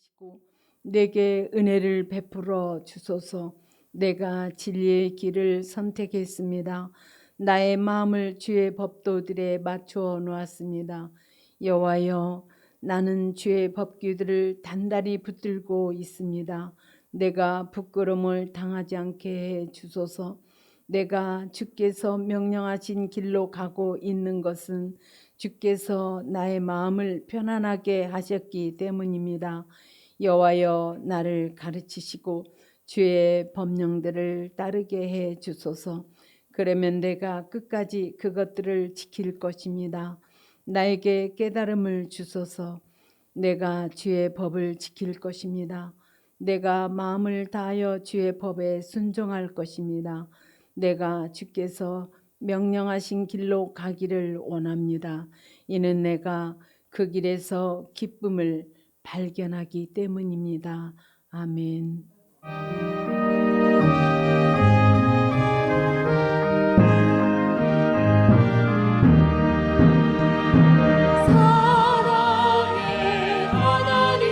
주시고 내게 은혜를 베풀어 주소서. 내가 진리의 길을 선택했습니다. 나의 마음을 주의 법도들에 맞추어 놓았습니다. 여호와여, 나는 주의 법규들을 단단히 붙들고 있습니다. 내가 부끄러움을 당하지 않게 해 주소서. 내가 주께서 명령하신 길로 가고 있는 것은 주께서 나의 마음을 편안하게 하셨기 때문입니다. 여호와여, 나를 가르치시고 주의 법령들을 따르게 해 주소서. 그러면 내가 끝까지 그것들을 지킬 것입니다. 나에게 깨달음을 주소서. 내가 주의 법을 지킬 것입니다. 내가 마음을 다하여 주의 법에 순종할 것입니다. 내가 주께서 명령하신 길로 가기를 원합니다. 이는 내가 그 길에서 기쁨을 발견하기 때문입니다. 아멘. 사랑의 하나님,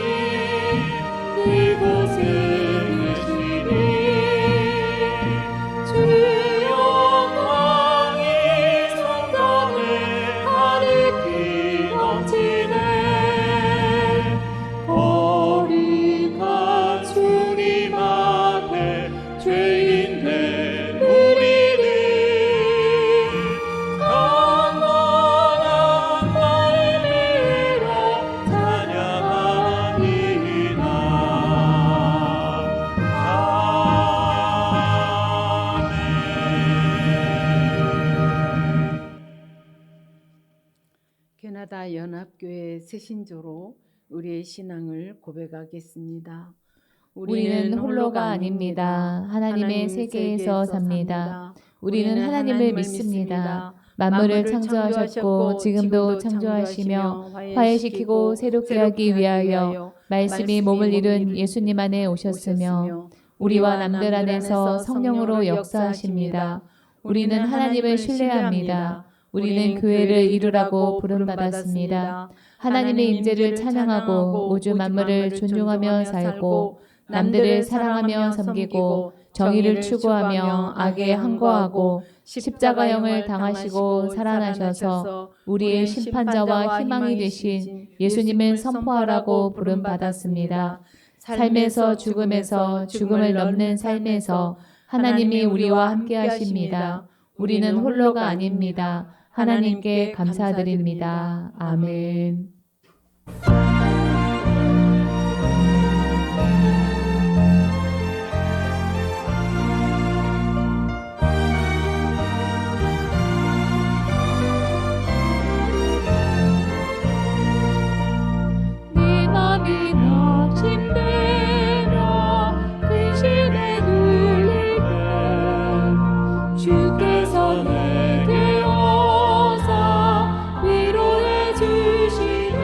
이곳에 계시니 주 영광이 성전에 가득히 넘치네. 거룩한 주님 앞에 죄인 된 우리를 영원한 말미로 찬양합니다. 아멘. 캐나다 연합교회 새신조로 우리의 신앙을 고백하겠습니다. 우리는 홀로가 아닙니다. 하나님의 세계에서 삽니다. 우리는 하나님을 믿습니다. 만물을 창조하셨고 지금도 창조하시며 화해시키고 새롭게 하기 위하여 말씀이 몸을 이룬 예수님 안에 오셨으며 우리와 남들 안에서 성령으로 역사하십니다. 우리는 하나님을 신뢰합니다. 우리는 교회를 이루라고 부름받았습니다. 하나님의 임재를 찬양하고 우주 만물을 존중하며 살고 남들을 사랑하며 섬기고 정의를 추구하며 악에 항거하고 십자가형을 당하시고 살아나셔서 우리의 심판자와 희망이 되신 예수님을 선포하라고 부름받았습니다. 삶에서 죽음에서 죽음을 넘는 삶에서 하나님이 우리와 함께 하십니다. 우리는 홀로가 아닙니다. 하나님께 감사드립니다. 아멘. 네 맘이 낙심되며 근심에 눌릴 때 주께서 내게 오사 위로해 주시네.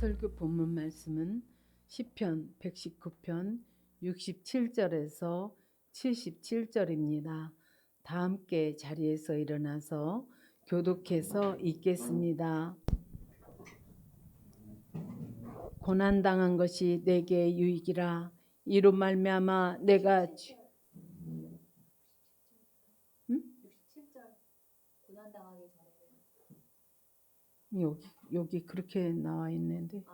설교 본문 말씀은 시편 119편 67절에서 77절입니다. 다 함께 자리에서 일어나서 교독해서 읽겠습니다. 고난당한 것이 내게 유익이라. 이로 말미암아 내가 여기 그렇게 나와 있는데.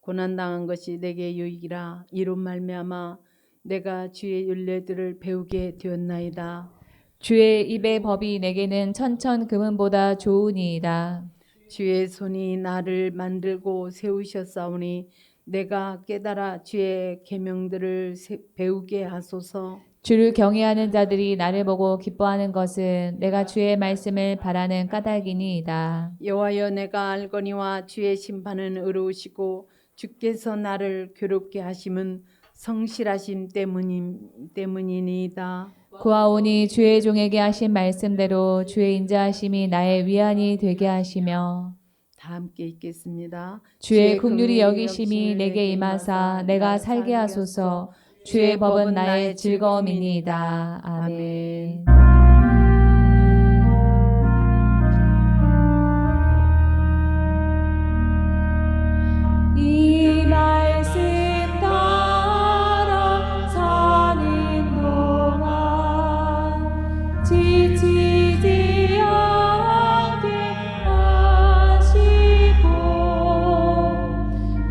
고난당한 것이 내게 유익이라. 이로 말미암아 내가 주의 율례들을 배우게 되었나이다. 주의 입의 법이 내게는 천천 금은보다 좋으니이다. 주의 손이 나를 만들고 세우셨사오니 내가 깨달아 주의 계명들을 배우게 하소서. 주를 경외하는 자들이 나를 보고 기뻐하는 것은 내가 주의 말씀을 바라는 까닭이니이다. 여호와여, 내가 알거니와 주의 심판은 의로우시고 주께서 나를 괴롭게 하심은 성실하심 때문이니이다. 구하오니 주의 종에게 하신 말씀대로 주의 인자하심이 나의 위안이 되게 하시며. 다 함께 읽겠습니다. 주의 긍휼이 여기심이 내게 임하사 내가 살게 하소서. 주의 법은 나의 즐거움이니이다. 아멘. 이 말씀 따라 사는 동안 지치지 않게 하시고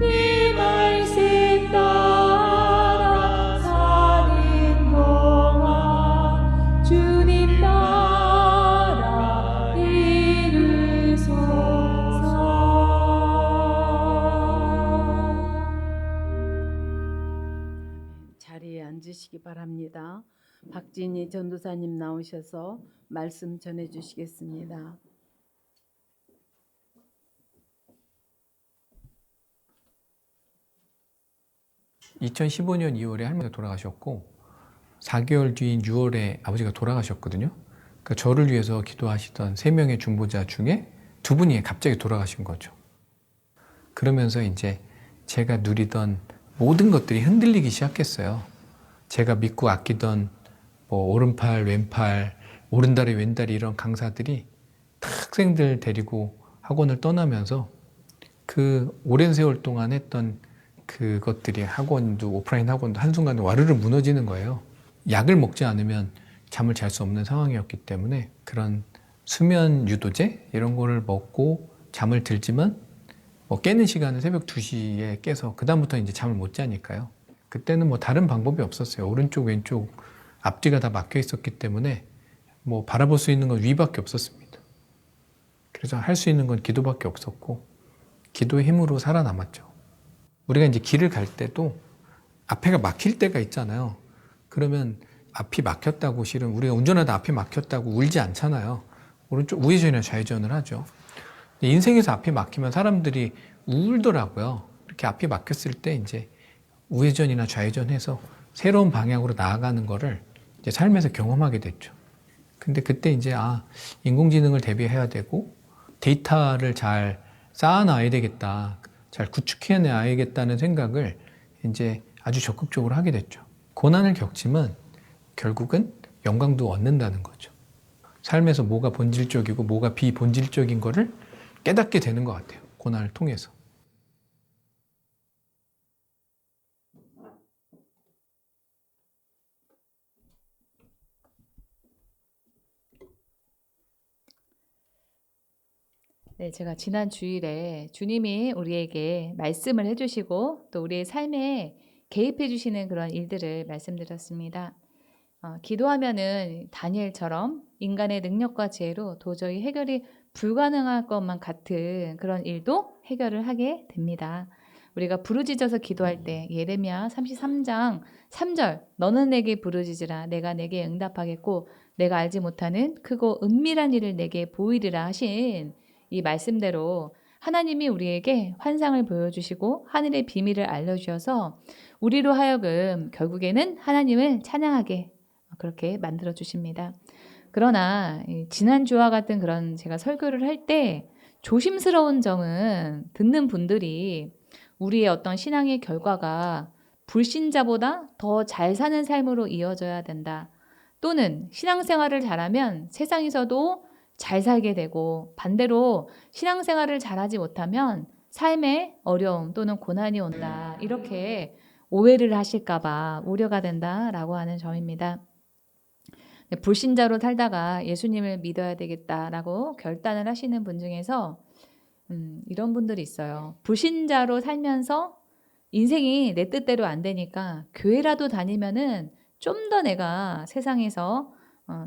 이 말씀 따라 사는 동안 주님 나라 이루소서. 자리에 앉으시기 바랍니다. 박진희 전도사님 나오셔서 말씀 전해 주시겠습니다. (2015년 2월에) 할머니가 돌아가셨고 4개월 뒤인 6월에 아버지가 돌아가셨거든요. 그러니까 저를 위해서 기도하시던 3명의 중보자 중에 2분이 갑자기 돌아가신 거죠. 그러면서 이제 제가 누리던 모든 것들이 흔들리기 시작했어요. 제가 믿고 아끼던 뭐 오른팔, 왼팔, 오른다리, 왼다리 이런 강사들이 다 학생들 데리고 학원을 떠나면서 그 오랜 세월 동안 했던 그것들이 학원도 오프라인 학원도 한순간에 와르르 무너지는 거예요. 약을 먹지 않으면 잠을 잘 수 없는 상황이었기 때문에 그런 수면 유도제 이런 거를 먹고 잠을 들지만 뭐 깨는 시간은 새벽 2시에 깨서 그다음부터 이제 잠을 못 자니까요. 그때는 뭐 다른 방법이 없었어요. 오른쪽 왼쪽 앞뒤가 다 막혀 있었기 때문에 뭐 바라볼 수 있는 건 위밖에 없었습니다. 그래서 할 수 있는 건 기도밖에 없었고 기도의 힘으로 살아남았죠. 우리가 이제 길을 갈 때도 앞에가 막힐 때가 있잖아요. 그러면 앞이 막혔다고 실은 우리가 운전하다 앞이 막혔다고 울지 않잖아요. 오른쪽 우회전이나 좌회전을 하죠. 인생에서 앞이 막히면 사람들이 울더라고요. 이렇게 앞이 막혔을 때 이제 우회전이나 좌회전해서 새로운 방향으로 나아가는 거를 이제 삶에서 경험하게 됐죠. 근데 그때 이제 인공지능을 대비해야 되고 데이터를 잘 쌓아놔야 되겠다, 잘 구축해놔야겠다는 생각을 이제 아주 적극적으로 하게 됐죠. 고난을 겪지만 결국은 영광도 얻는다는 거죠. 삶에서 뭐가 본질적이고 뭐가 비본질적인 거를 깨닫게 되는 것 같아요. 고난을 통해서. 네, 제가 지난 주일에 주님이 우리에게 말씀을 해주시고 또 우리의 삶에 개입해 주시는 그런 일들을 말씀드렸습니다. 기도하면은 다니엘처럼 인간의 능력과 지혜로 도저히 해결이 불가능할 것만 같은 그런 일도 해결을 하게 됩니다. 우리가 부르짖어서 기도할 때 예레미야 33장 3절 너는 내게 부르짖으라 내가 내게 응답하겠고 내가 알지 못하는 크고 은밀한 일을 내게 보이리라 하신 이 말씀대로 하나님이 우리에게 환상을 보여주시고 하늘의 비밀을 알려주셔서 우리로 하여금 결국에는 하나님을 찬양하게 그렇게 만들어 주십니다. 그러나 지난주와 같은 그런 제가 설교를 할 때 조심스러운 점은 듣는 분들이 우리의 어떤 신앙의 결과가 불신자보다 더 잘 사는 삶으로 이어져야 된다. 또는 신앙생활을 잘하면 세상에서도 잘 살게 되고 반대로 신앙생활을 잘하지 못하면 삶에 어려움 또는 고난이 온다. 이렇게 오해를 하실까봐 우려가 된다라고 하는 점입니다. 불신자로 살다가 예수님을 믿어야 되겠다라고 결단을 하시는 분 중에서 이런 분들이 있어요. 불신자로 살면서 인생이 내 뜻대로 안 되니까 교회라도 다니면은 좀 더 내가 세상에서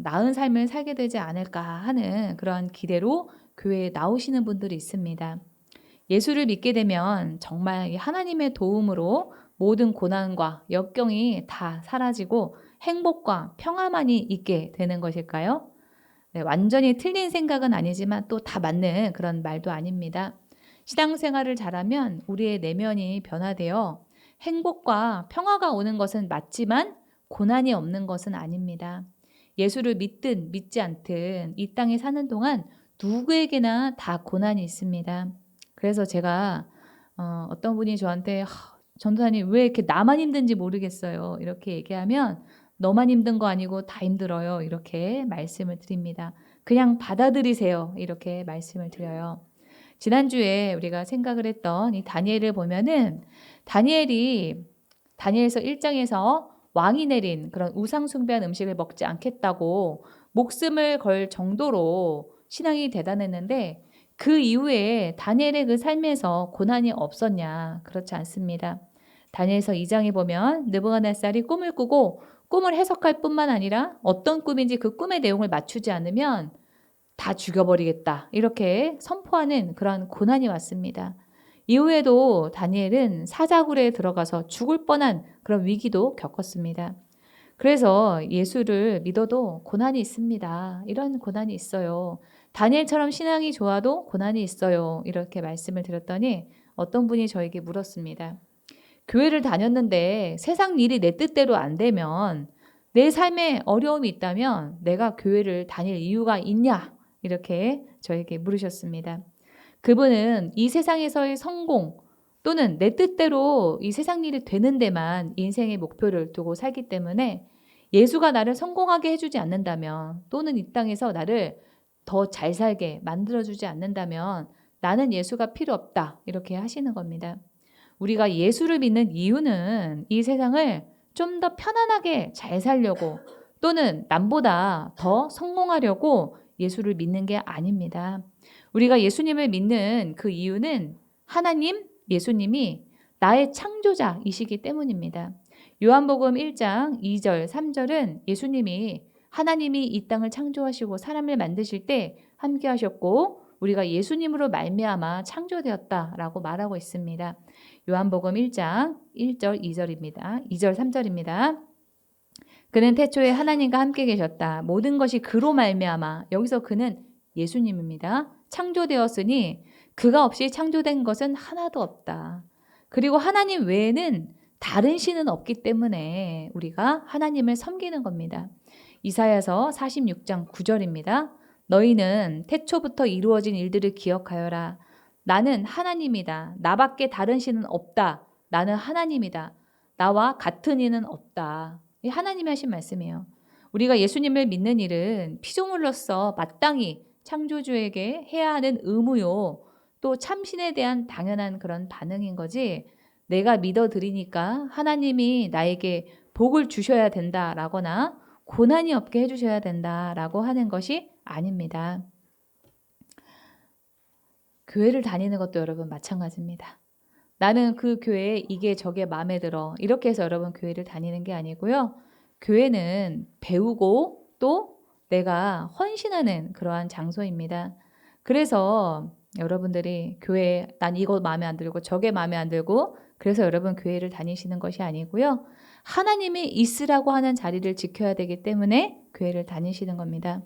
나은 삶을 살게 되지 않을까 하는 그런 기대로 교회에 나오시는 분들이 있습니다. 예수를 믿게 되면 정말 하나님의 도움으로 모든 고난과 역경이 다 사라지고 행복과 평화만이 있게 되는 것일까요? 네, 완전히 틀린 생각은 아니지만 또 다 맞는 그런 말도 아닙니다. 신앙생활을 잘하면 우리의 내면이 변화되어 행복과 평화가 오는 것은 맞지만 고난이 없는 것은 아닙니다. 예수를 믿든 믿지 않든 이 땅에 사는 동안 누구에게나 다 고난이 있습니다. 그래서 제가 어떤 분이 저한테 전도사님 왜 이렇게 나만 힘든지 모르겠어요. 이렇게 얘기하면 너만 힘든 거 아니고 다 힘들어요. 이렇게 말씀을 드립니다. 그냥 받아들이세요. 이렇게 말씀을 드려요. 지난주에 우리가 생각을 했던 이 다니엘을 보면은 다니엘서 1장에서 왕이 내린 그런 우상 숭배한 음식을 먹지 않겠다고 목숨을 걸 정도로 신앙이 대단했는데 그 이후에 다니엘의 그 삶에서 고난이 없었냐? 그렇지 않습니다. 다니엘서 2장에 보면 느부갓네살이 꿈을 꾸고 꿈을 해석할 뿐만 아니라 어떤 꿈인지 그 꿈의 내용을 맞추지 않으면 다 죽여버리겠다. 이렇게 선포하는 그런 고난이 왔습니다. 이후에도 다니엘은 사자굴에 들어가서 죽을 뻔한 그런 위기도 겪었습니다. 그래서 예수를 믿어도 고난이 있습니다. 이런 고난이 있어요. 다니엘처럼 신앙이 좋아도 고난이 있어요. 이렇게 말씀을 드렸더니 어떤 분이 저에게 물었습니다. 교회를 다녔는데 세상 일이 내 뜻대로 안 되면 내 삶에 어려움이 있다면 내가 교회를 다닐 이유가 있냐? 이렇게 저에게 물으셨습니다. 그분은 이 세상에서의 성공 또는 내 뜻대로 이 세상 일이 되는 데만 인생의 목표를 두고 살기 때문에 예수가 나를 성공하게 해주지 않는다면 또는 이 땅에서 나를 더 잘 살게 만들어주지 않는다면 나는 예수가 필요 없다. 이렇게 하시는 겁니다. 우리가 예수를 믿는 이유는 이 세상을 좀 더 편안하게 잘 살려고 또는 남보다 더 성공하려고 예수를 믿는 게 아닙니다. 우리가 예수님을 믿는 그 이유는 하나님, 예수님이 나의 창조자이시기 때문입니다. 요한복음 1장 2절, 3절은 예수님이 하나님이 이 땅을 창조하시고 사람을 만드실 때 함께 하셨고 우리가 예수님으로 말미암아 창조되었다라고 말하고 있습니다. 요한복음 1장 1절, 2절입니다. 2절, 3절입니다. 그는 태초에 하나님과 함께 계셨다. 모든 것이 그로 말미암아 여기서 그는 예수님입니다. 창조되었으니 그가 없이 창조된 것은 하나도 없다. 그리고 하나님 외에는 다른 신은 없기 때문에 우리가 하나님을 섬기는 겁니다. 이사야서 46장 9절입니다. 너희는 태초부터 이루어진 일들을 기억하여라. 나는 하나님이다. 나밖에 다른 신은 없다. 나는 하나님이다. 나와 같은 이는 없다. 하나님이 하신 말씀이에요. 우리가 예수님을 믿는 일은 피조물로서 마땅히 창조주에게 해야 하는 의무요. 또 참신에 대한 당연한 그런 반응인 거지. 내가 믿어드리니까 하나님이 나에게 복을 주셔야 된다라거나 고난이 없게 해주셔야 된다라고 하는 것이 아닙니다. 교회를 다니는 것도 여러분 마찬가지입니다. 나는 그 교회에 이게 저게 마음에 들어. 이렇게 해서 여러분 교회를 다니는 게 아니고요. 교회는 배우고 또 내가 헌신하는 그러한 장소입니다. 그래서 여러분들이 교회 난 이거 마음에 안 들고 저게 마음에 안 들고 그래서 여러분 교회를 다니시는 것이 아니고요. 하나님이 있으라고 하는 자리를 지켜야 되기 때문에 교회를 다니시는 겁니다.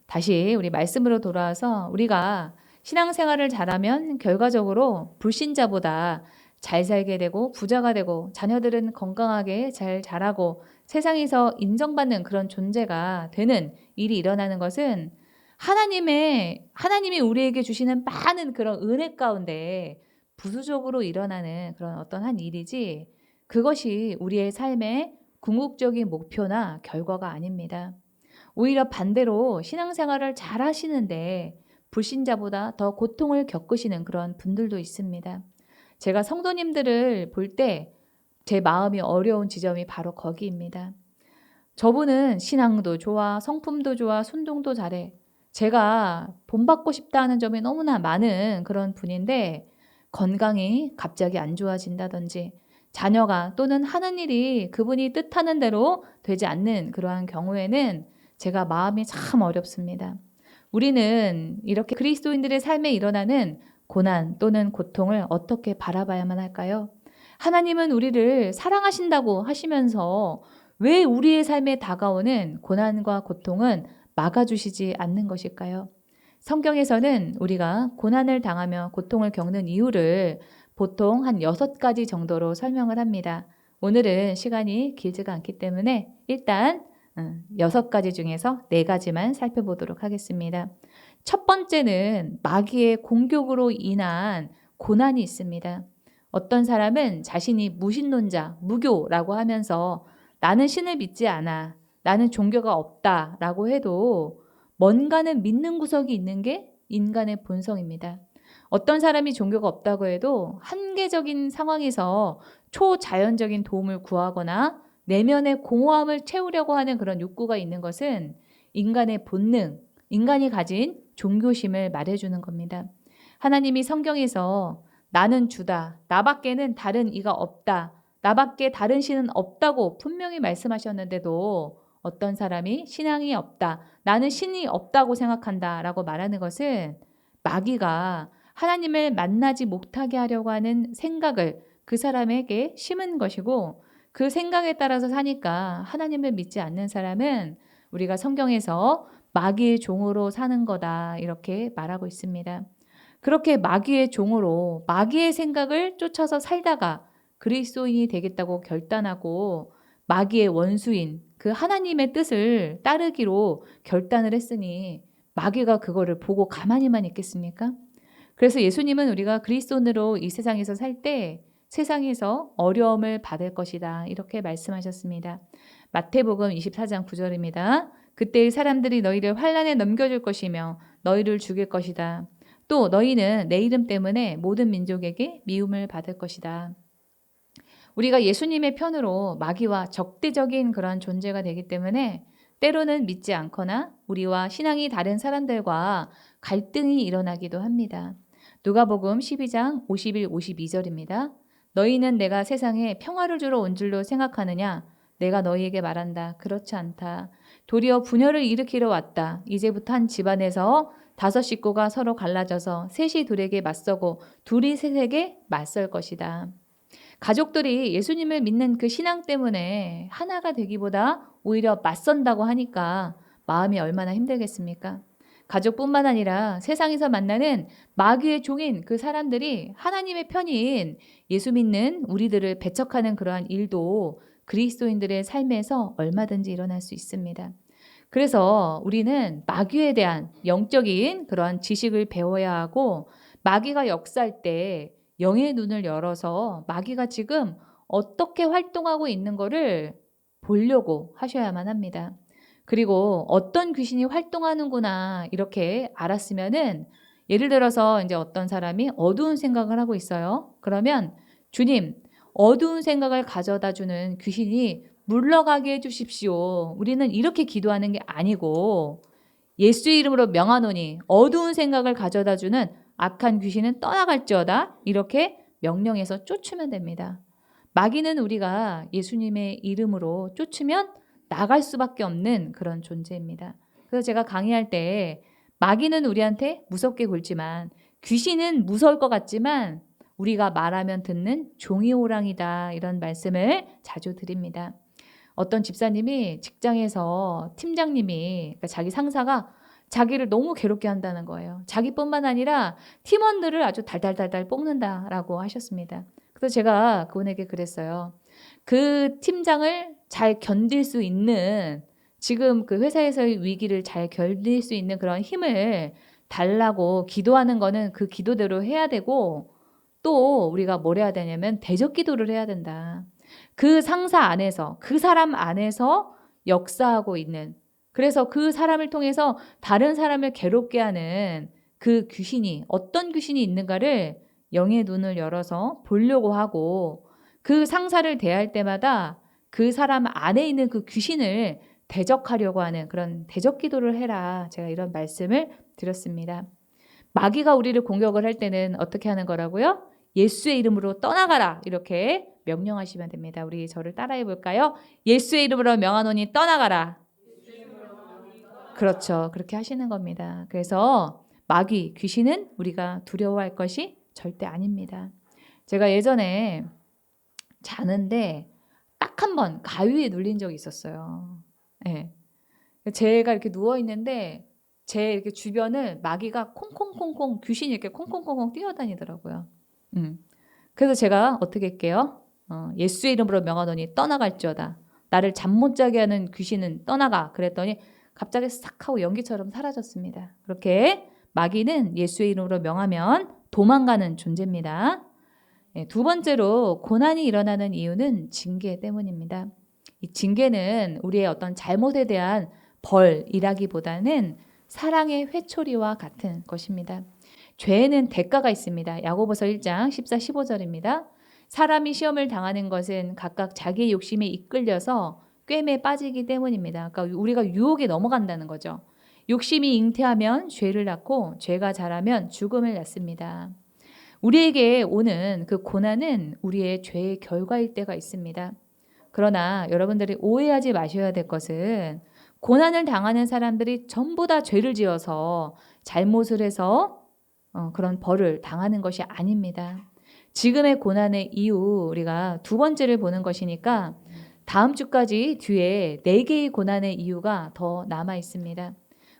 다시 우리 말씀으로 돌아와서 우리가 신앙생활을 잘하면 결과적으로 불신자보다 잘 살게 되고 부자가 되고 자녀들은 건강하게 잘 자라고 세상에서 인정받는 그런 존재가 되는 일이 일어나는 것은 하나님이 우리에게 주시는 많은 그런 은혜 가운데 부수적으로 일어나는 그런 어떤 한 일이지 그것이 우리의 삶의 궁극적인 목표나 결과가 아닙니다. 오히려 반대로 신앙생활을 잘 하시는데 불신자보다 더 고통을 겪으시는 그런 분들도 있습니다. 제가 성도님들을 볼 때 제 마음이 어려운 지점이 바로 거기입니다. 저분은 신앙도 좋아, 성품도 좋아, 순종도 잘해. 제가 본받고 싶다 하는 점이 너무나 많은 그런 분인데 건강이 갑자기 안 좋아진다든지 자녀가 또는 하는 일이 그분이 뜻하는 대로 되지 않는 그러한 경우에는 제가 마음이 참 어렵습니다. 우리는 이렇게 그리스도인들의 삶에 일어나는 고난 또는 고통을 어떻게 바라봐야만 할까요? 하나님은 우리를 사랑하신다고 하시면서 왜 우리의 삶에 다가오는 고난과 고통은 막아주시지 않는 것일까요? 성경에서는 우리가 고난을 당하며 고통을 겪는 이유를 보통 한 6가지 정도로 설명을 합니다. 오늘은 시간이 길지가 않기 때문에 일단 6가지 중에서 4가지만 살펴보도록 하겠습니다. 첫 번째는 마귀의 공격으로 인한 고난이 있습니다. 어떤 사람은 자신이 무신론자, 무교라고 하면서 나는 신을 믿지 않아, 나는 종교가 없다라고 해도 뭔가는 믿는 구석이 있는 게 인간의 본성입니다. 어떤 사람이 종교가 없다고 해도 한계적인 상황에서 초자연적인 도움을 구하거나 내면의 공허함을 채우려고 하는 그런 욕구가 있는 것은 인간의 본능, 인간이 가진 종교심을 말해주는 겁니다. 하나님이 성경에서 나는 주다, 나밖에는 다른 이가 없다, 나밖에 다른 신은 없다고 분명히 말씀하셨는데도 어떤 사람이 신앙이 없다, 나는 신이 없다고 생각한다 라고 말하는 것은 마귀가 하나님을 만나지 못하게 하려고 하는 생각을 그 사람에게 심은 것이고 그 생각에 따라서 사니까 하나님을 믿지 않는 사람은 우리가 성경에서 마귀의 종으로 사는 거다 이렇게 말하고 있습니다. 그렇게 마귀의 종으로 마귀의 생각을 쫓아서 살다가 그리스도인이 되겠다고 결단하고 마귀의 원수인 그 하나님의 뜻을 따르기로 결단을 했으니 마귀가 그거를 보고 가만히만 있겠습니까? 그래서 예수님은 우리가 그리스도인으로 이 세상에서 살 때 세상에서 어려움을 받을 것이다 이렇게 말씀하셨습니다. 마태복음 24장 9절입니다. 그때 사람들이 너희를 환난에 넘겨줄 것이며 너희를 죽일 것이다. 또 너희는 내 이름 때문에 모든 민족에게 미움을 받을 것이다. 우리가 예수님의 편으로 마귀와 적대적인 그런 존재가 되기 때문에 때로는 믿지 않거나 우리와 신앙이 다른 사람들과 갈등이 일어나기도 합니다. 누가복음 12장 51, 52절입니다. 너희는 내가 세상에 평화를 주러 온 줄로 생각하느냐? 내가 너희에게 말한다. 그렇지 않다. 도리어 분열을 일으키러 왔다. 이제부터 한 집안에서 5 식구가 서로 갈라져서 셋이 둘에게 맞서고 둘이 셋에게 맞설 것이다. 가족들이 예수님을 믿는 그 신앙 때문에 하나가 되기보다 오히려 맞선다고 하니까 마음이 얼마나 힘들겠습니까? 가족뿐만 아니라 세상에서 만나는 마귀의 종인 그 사람들이 하나님의 편인 예수 믿는 우리들을 배척하는 그러한 일도 그리스도인들의 삶에서 얼마든지 일어날 수 있습니다. 그래서 우리는 마귀에 대한 영적인 그러한 지식을 배워야 하고 마귀가 역사할 때 영의 눈을 열어서 마귀가 지금 어떻게 활동하고 있는 거를 보려고 하셔야만 합니다. 그리고 어떤 귀신이 활동하는구나 이렇게 알았으면은 예를 들어서 이제 어떤 사람이 어두운 생각을 하고 있어요. 그러면 주님, 어두운 생각을 가져다 주는 귀신이 물러가게 해주십시오. 우리는 이렇게 기도하는 게 아니고 예수의 이름으로 명하노니 어두운 생각을 가져다 주는 악한 귀신은 떠나갈지어다 이렇게 명령해서 쫓으면 됩니다. 마귀는 우리가 예수님의 이름으로 쫓으면 나갈 수밖에 없는 그런 존재입니다. 그래서 제가 강의할 때 마귀는 우리한테 무섭게 굴지만 귀신은 무서울 것 같지만 우리가 말하면 듣는 종이 호랑이다 이런 말씀을 자주 드립니다. 어떤 집사님이 직장에서 팀장님이 그러니까 자기 상사가 자기를 너무 괴롭게 한다는 거예요. 자기뿐만 아니라 팀원들을 아주 달달달달 볶는다라고 하셨습니다. 그래서 제가 그분에게 그랬어요. 그 팀장을 잘 견딜 수 있는 지금 그 회사에서의 위기를 잘 견딜 수 있는 그런 힘을 달라고 기도하는 거는 그 기도대로 해야 되고, 또 우리가 뭘 해야 되냐면 대적 기도를 해야 된다. 그 상사 안에서, 그 사람 안에서 역사하고 있는, 그래서 그 사람을 통해서 다른 사람을 괴롭게 하는 그 귀신이, 어떤 귀신이 있는가를 영의 눈을 열어서 보려고 하고, 그 상사를 대할 때마다 그 사람 안에 있는 그 귀신을 대적하려고 하는 그런 대적 기도를 해라. 제가 이런 말씀을 드렸습니다. 마귀가 우리를 공격을 할 때는 어떻게 하는 거라고요? 예수의 이름으로 떠나가라. 이렇게 명령하시면 됩니다. 우리 저를 따라해 볼까요? 예수의 이름으로 명하노니 떠나가라. 그렇죠. 그렇게 하시는 겁니다. 그래서 마귀, 귀신은 우리가 두려워할 것이 절대 아닙니다. 제가 예전에 자는데 딱 한 번 가위에 눌린 적이 있었어요. 네. 제가 이렇게 누워 있는데 제 이렇게 주변을 마귀가 콩콩콩콩, 귀신이 이렇게 콩콩콩콩 뛰어다니더라고요. 그래서 제가 어떻게 할게요? 예수의 이름으로 명하노니 떠나갈지어다. 나를 잠 못 자게 하는 귀신은 떠나가. 그랬더니 갑자기 싹 하고 연기처럼 사라졌습니다. 그렇게 마귀는 예수의 이름으로 명하면 도망가는 존재입니다. 두 번째로 고난이 일어나는 이유는 징계 때문입니다. 이 징계는 우리의 어떤 잘못에 대한 벌이라기보다는 사랑의 회초리와 같은 것입니다. 죄에는 대가가 있습니다. 야고보서 1장 14, 15절입니다. 사람이 시험을 당하는 것은 각각 자기의 욕심에 이끌려서 꿰매 빠지기 때문입니다. 그러니까 우리가 유혹에 넘어간다는 거죠. 욕심이 잉태하면 죄를 낳고 죄가 자라면 죽음을 낳습니다. 우리에게 오는 그 고난은 우리의 죄의 결과일 때가 있습니다. 그러나 여러분들이 오해하지 마셔야 될 것은 고난을 당하는 사람들이 전부 다 죄를 지어서 잘못을 해서 그런 벌을 당하는 것이 아닙니다. 지금의 고난의 이유 우리가 두 번째를 보는 것이니까 다음 주까지 뒤에 4개의 고난의 이유가 더 남아 있습니다.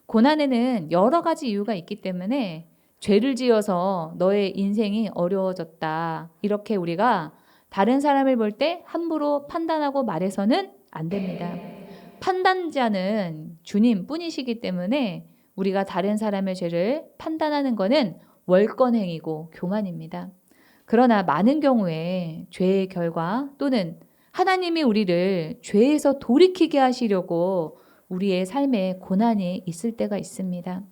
고난에는 여러 가지 이유가 있기 때문에 죄를 지어서 너의 인생이 어려워졌다. 이렇게 우리가 다른 사람을 볼 때 함부로 판단하고 말해서는 안 됩니다. 판단자는 주님 뿐이시기 때문에 우리가 다른 사람의 죄를 판단하는 것은 월권행위고 교만입니다. 그러나 많은 경우에 죄의 결과 또는 하나님이 우리를 죄에서 돌이키게 하시려고 우리의 삶에 고난이 있을 때가 있습니다.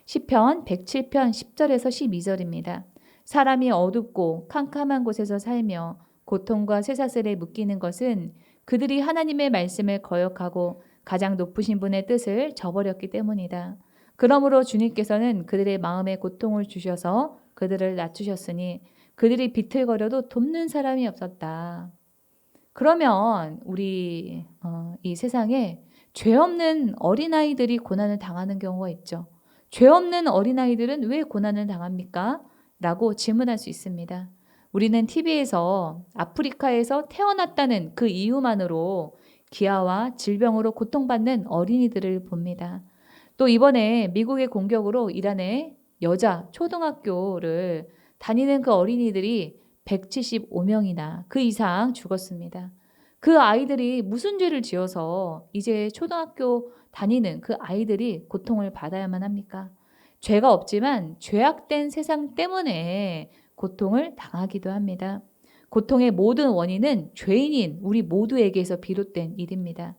시편 107편 10절에서 12절입니다. 사람이 어둡고 캄캄한 곳에서 살며 고통과 쇠사슬에 묶이는 것은 그들이 하나님의 말씀을 거역하고 가장 높으신 분의 뜻을 저버렸기 때문이다. 그러므로 주님께서는 그들의 마음에 고통을 주셔서 그들을 낮추셨으니 그들이 비틀거려도 돕는 사람이 없었다. 그러면 우리 이 세상에 죄 없는 어린아이들이 고난을 당하는 경우가 있죠. 죄 없는 어린아이들은 왜 고난을 당합니까? 라고 질문할 수 있습니다. 우리는 TV에서 아프리카에서 태어났다는 그 이유만으로 기아와 질병으로 고통받는 어린이들을 봅니다. 또 이번에 미국의 공격으로 이란의 여자 초등학교를 다니는 그 어린이들이 175명이나 그 이상 죽었습니다. 그 아이들이 무슨 죄를 지어서 이제 초등학교 다니는 그 아이들이 고통을 받아야만 합니까? 죄가 없지만 죄악된 세상 때문에 고통을 당하기도 합니다. 고통의 모든 원인은 죄인인 우리 모두에게서 비롯된 일입니다.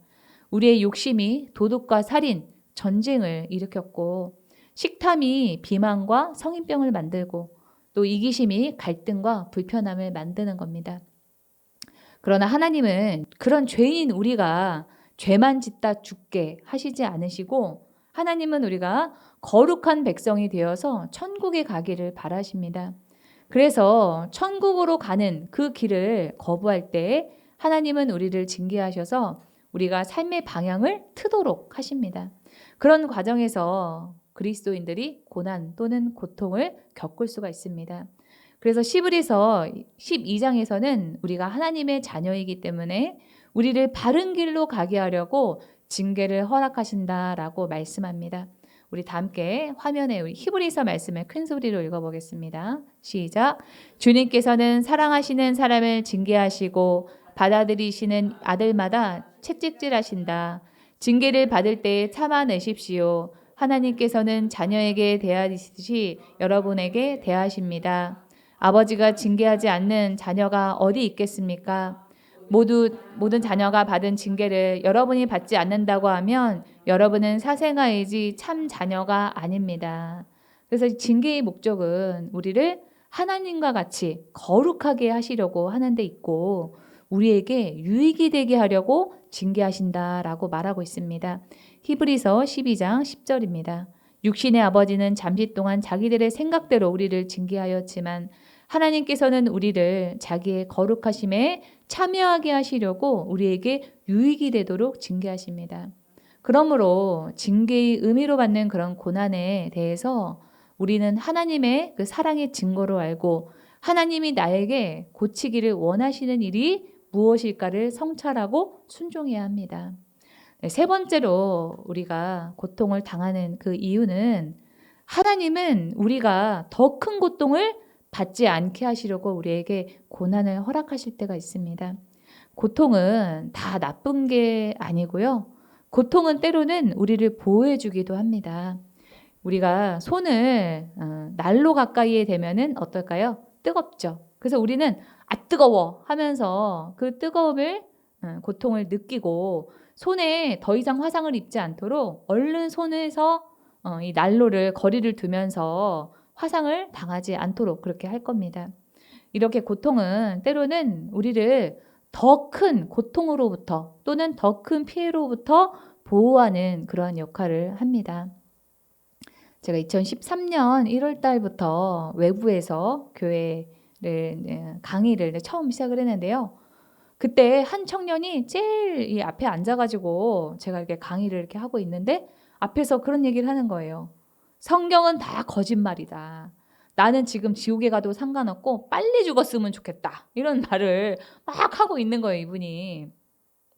우리의 욕심이 도둑과 살인, 전쟁을 일으켰고 식탐이 비만과 성인병을 만들고 또 이기심이 갈등과 불편함을 만드는 겁니다. 그러나 하나님은 그런 죄인 우리가 죄만 짓다 죽게 하시지 않으시고 하나님은 우리가 거룩한 백성이 되어서 천국에 가기를 바라십니다. 그래서 천국으로 가는 그 길을 거부할 때 하나님은 우리를 징계하셔서 우리가 삶의 방향을 트도록 하십니다. 그런 과정에서 그리스도인들이 고난 또는 고통을 겪을 수가 있습니다. 그래서 시브리서 12장에서는 우리가 하나님의 자녀이기 때문에 우리를 바른 길로 가게 하려고 징계를 허락하신다라고 말씀합니다. 우리 다 함께 화면에 우리 히브리서 말씀을 큰 소리로 읽어보겠습니다. 시작. 주님께서는 사랑하시는 사람을 징계하시고 받아들이시는 아들마다 채찍질하신다. 징계를 받을 때 참아내십시오. 하나님께서는 자녀에게 대하듯이 여러분에게 대하십니다. 아버지가 징계하지 않는 자녀가 어디 있겠습니까? 모든 자녀가 받은 징계를 여러분이 받지 않는다고 하면 여러분은 사생아이지 참 자녀가 아닙니다. 그래서 징계의 목적은 우리를 하나님과 같이 거룩하게 하시려고 하는 데 있고 우리에게 유익이 되게 하려고 징계하신다라고 말하고 있습니다. 히브리서 12장 10절입니다. 육신의 아버지는 잠시 동안 자기들의 생각대로 우리를 징계하였지만 하나님께서는 우리를 자기의 거룩하심에 참여하게 하시려고 우리에게 유익이 되도록 징계하십니다. 그러므로 징계의 의미로 받는 그런 고난에 대해서 우리는 하나님의 그 사랑의 증거로 알고 하나님이 나에게 고치기를 원하시는 일이 무엇일까를 성찰하고 순종해야 합니다. 세 번째로 우리가 고통을 당하는 그 이유는 하나님은 우리가 더 큰 고통을 받지 않게 하시려고 우리에게 고난을 허락하실 때가 있습니다. 고통은 다 나쁜 게 아니고요. 고통은 때로는 우리를 보호해 주기도 합니다. 우리가 손을 난로 가까이에 대면은 어떨까요? 뜨겁죠. 그래서 우리는 아 뜨거워 하면서 그 뜨거움을 고통을 느끼고 손에 더 이상 화상을 입지 않도록 얼른 손에서 이 난로를 거리를 두면서 화상을 당하지 않도록 그렇게 할 겁니다. 이렇게 고통은 때로는 우리를 더 큰 고통으로부터 또는 더 큰 피해로부터 보호하는 그러한 역할을 합니다. 제가 2013년 1월 달부터 외부에서 교회를 강의를 처음 시작을 했는데요. 그때 한 청년이 제일 이 앞에 앉아가지고 제가 이렇게 강의를 이렇게 하고 있는데 앞에서 그런 얘기를 하는 거예요. 성경은 다 거짓말이다. 나는 지금 지옥에 가도 상관없고 빨리 죽었으면 좋겠다. 이런 말을 막 하고 있는 거예요, 이분이.